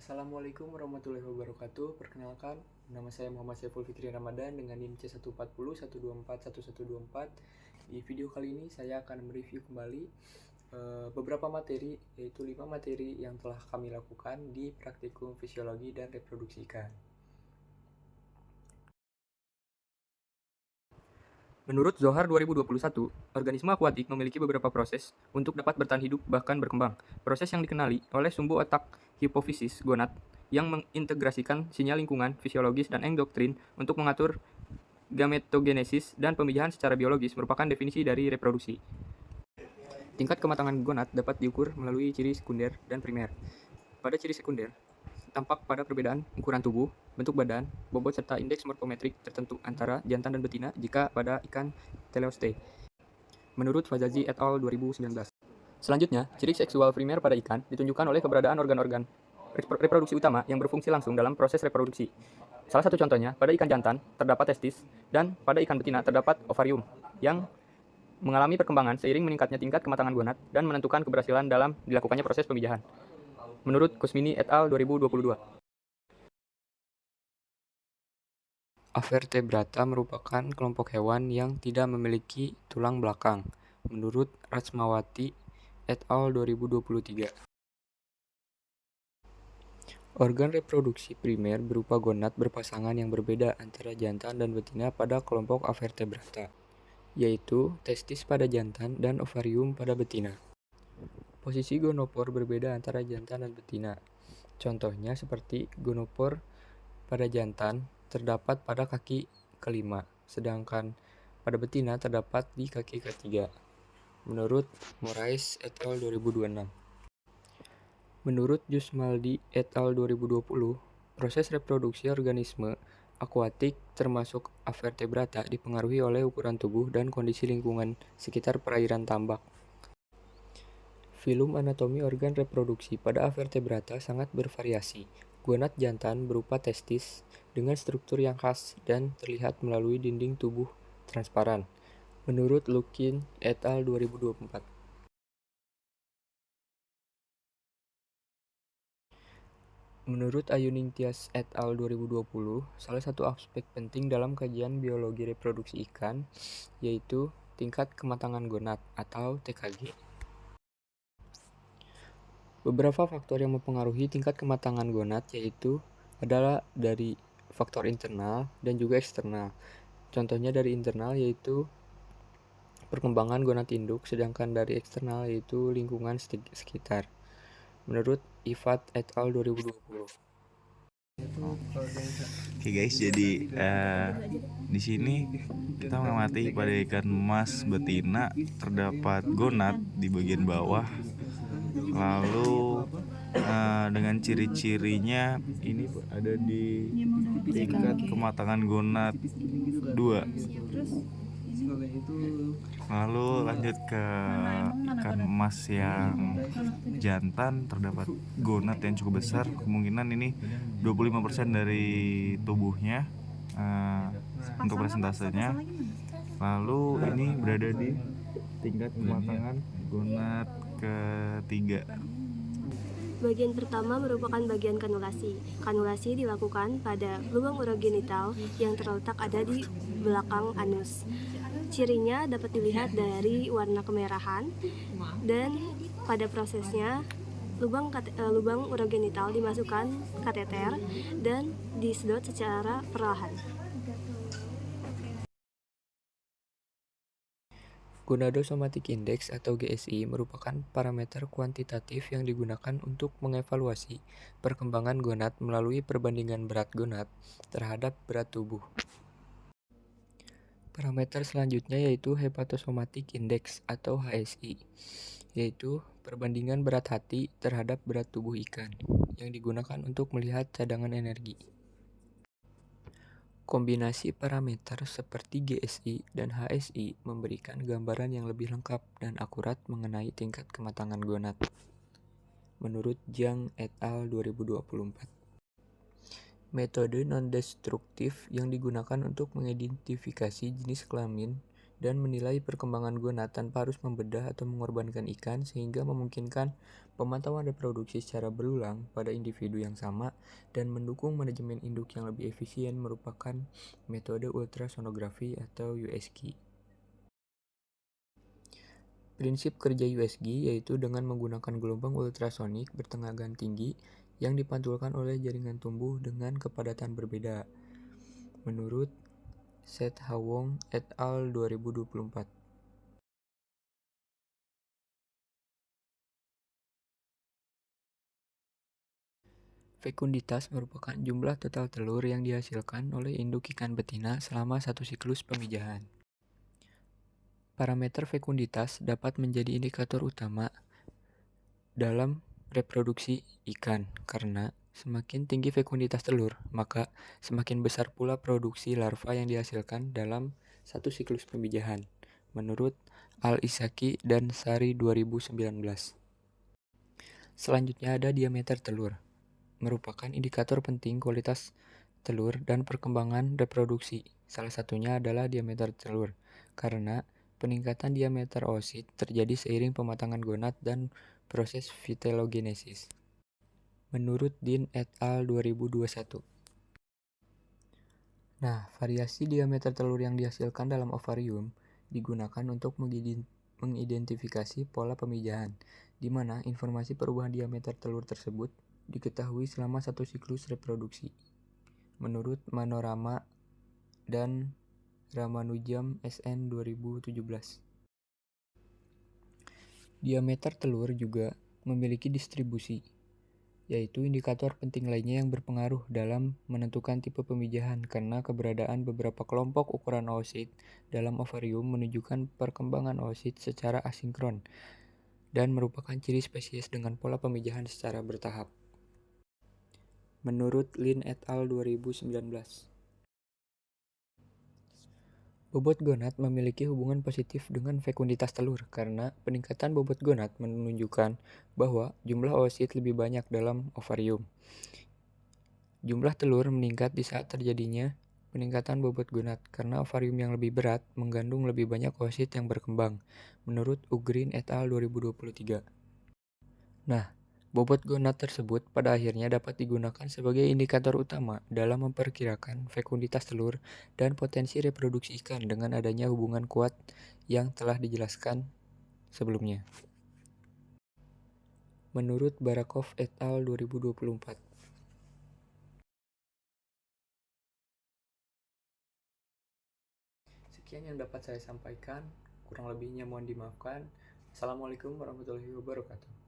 Assalamualaikum warahmatullahi wabarakatuh. Perkenalkan, nama saya Muhammad Saiful Fikri Ramadan dengan NIM C140124124. Di video kali ini saya akan mereview kembali beberapa materi, yaitu 5 materi yang telah kami lakukan di praktikum fisiologi dan reproduksi ikan. Menurut Zohar 2021, organisme akuatik memiliki beberapa proses untuk dapat bertahan hidup bahkan berkembang. Proses yang dikenali oleh sumbu otak hipofisis gonad yang mengintegrasikan sinyal lingkungan, fisiologis, dan endokrin untuk mengatur gametogenesis dan pemijahan secara biologis merupakan definisi dari reproduksi. Tingkat kematangan gonad dapat diukur melalui ciri sekunder dan primer. Pada ciri sekunder, tampak pada perbedaan ukuran tubuh, bentuk badan, bobot serta indeks morfometrik tertentu antara jantan dan betina jika pada ikan teleoste. Menurut Fazazi et al. 2019. Selanjutnya, ciri seksual primer pada ikan ditunjukkan oleh keberadaan organ-organ reproduksi utama yang berfungsi langsung dalam proses reproduksi. Salah satu contohnya, pada ikan jantan terdapat testis dan pada ikan betina terdapat ovarium yang mengalami perkembangan seiring meningkatnya tingkat kematangan gonad dan menentukan keberhasilan dalam dilakukannya proses pemijahan. Menurut Kusmini et al. 2022. Avertebrata merupakan kelompok hewan yang tidak memiliki tulang belakang, menurut Rachmawati et al. 2023. Organ reproduksi primer berupa gonad berpasangan yang berbeda antara jantan dan betina pada kelompok Avertebrata, yaitu testis pada jantan dan ovarium pada betina. Posisi gonopor berbeda antara jantan dan betina. Contohnya seperti gonopor pada jantan terdapat pada kaki kelima, sedangkan pada betina terdapat di kaki ketiga. Menurut Morais et al. 2026. Menurut Jusmaldi et al. 2020, proses reproduksi organisme akuatik termasuk Avertebrata dipengaruhi oleh ukuran tubuh dan kondisi lingkungan sekitar perairan tambak. Filum anatomi organ reproduksi pada Avertebrata sangat bervariasi. Gonad jantan berupa testis dengan struktur yang khas dan terlihat melalui dinding tubuh transparan. Menurut Lukin et al. 2024. Menurut Ayuningtyas et al. 2020, salah satu aspek penting dalam kajian biologi reproduksi ikan yaitu tingkat kematangan gonad atau TKG. Beberapa faktor yang mempengaruhi tingkat kematangan gonad yaitu adalah dari faktor internal dan juga eksternal. Contohnya dari internal yaitu perkembangan gonad induk, sedangkan dari eksternal yaitu lingkungan sekitar. Menurut Ifat et al. 2020. Oke guys, jadi di sini kita mengamati pada ikan emas betina terdapat gonad di bagian bawah. Lalu dengan ciri-cirinya ini ada di tingkat kematangan gonad 2. Lalu lanjut ke ikan emas yang jantan terdapat gonad yang cukup besar, kemungkinan ini 25% dari tubuhnya untuk presentasenya. Lalu ini berada di tingkat kematangan gonad ketiga. Bagian pertama merupakan bagian kanulasi. Kanulasi dilakukan pada lubang urogenital yang terletak ada di belakang anus. Cirinya dapat dilihat dari warna kemerahan dan pada prosesnya lubang urogenital dimasukkan kateter dan disedot secara perlahan. Gonadosomatic Index atau GSI merupakan parameter kuantitatif yang digunakan untuk mengevaluasi perkembangan gonad melalui perbandingan berat gonad terhadap berat tubuh. Parameter selanjutnya yaitu Hepatosomatic Index atau HSI, yaitu perbandingan berat hati terhadap berat tubuh ikan yang digunakan untuk melihat cadangan energi. Kombinasi parameter seperti GSI dan HSI memberikan gambaran yang lebih lengkap dan akurat mengenai tingkat kematangan gonad. Menurut Jiang et al. 2024. Metode non-destruktif yang digunakan untuk mengidentifikasi jenis kelamin dan menilai perkembangan gonad tanpa harus membedah atau mengorbankan ikan sehingga memungkinkan pemantauan reproduksi secara berulang pada individu yang sama dan mendukung manajemen induk yang lebih efisien merupakan metode ultrasonografi atau USG. Prinsip kerja USG yaitu dengan menggunakan gelombang ultrasonik bertegangan tinggi yang dipantulkan oleh jaringan tumbuh dengan kepadatan berbeda. Menurut Seth Hawong et al. 2024. Fekunditas merupakan jumlah total telur yang dihasilkan oleh induk ikan betina selama satu siklus pemijahan. Parameter fekunditas dapat menjadi indikator utama dalam reproduksi ikan karena semakin tinggi fekunditas telur, maka semakin besar pula produksi larva yang dihasilkan dalam satu siklus pemijahan. Menurut Al-Isaki dan Sari 2019. Selanjutnya ada diameter telur, merupakan indikator penting kualitas telur dan perkembangan reproduksi. Salah satunya adalah diameter telur, karena peningkatan diameter oosit terjadi seiring pematangan gonad dan proses vitellogenesis. Menurut Dean et al. 2021. Nah, variasi diameter telur yang dihasilkan dalam ovarium digunakan untuk mengidentifikasi pola pemijahan, di mana informasi perubahan diameter telur tersebut diketahui selama satu siklus reproduksi. Menurut Manorama dan Ramanujam SN 2017. Diameter telur juga memiliki distribusi, yaitu indikator penting lainnya yang berpengaruh dalam menentukan tipe pemijahan karena keberadaan beberapa kelompok ukuran oosit dalam ovarium menunjukkan perkembangan oosit secara asinkron dan merupakan ciri spesies dengan pola pemijahan secara bertahap. Menurut Lin et al. 2019. Bobot gonad memiliki hubungan positif dengan fekunditas telur karena peningkatan bobot gonad menunjukkan bahwa jumlah oosit lebih banyak dalam ovarium. Jumlah telur meningkat di saat terjadinya peningkatan bobot gonad karena ovarium yang lebih berat mengandung lebih banyak oosit yang berkembang, menurut Ugrin et al. 2023. Nah, bobot gonad tersebut pada akhirnya dapat digunakan sebagai indikator utama dalam memperkirakan fekunditas telur dan potensi reproduksi ikan dengan adanya hubungan kuat yang telah dijelaskan sebelumnya. Menurut Barakov et al. 2024. Sekian yang dapat saya sampaikan, kurang lebihnya mohon dimaafkan. Assalamualaikum warahmatullahi wabarakatuh.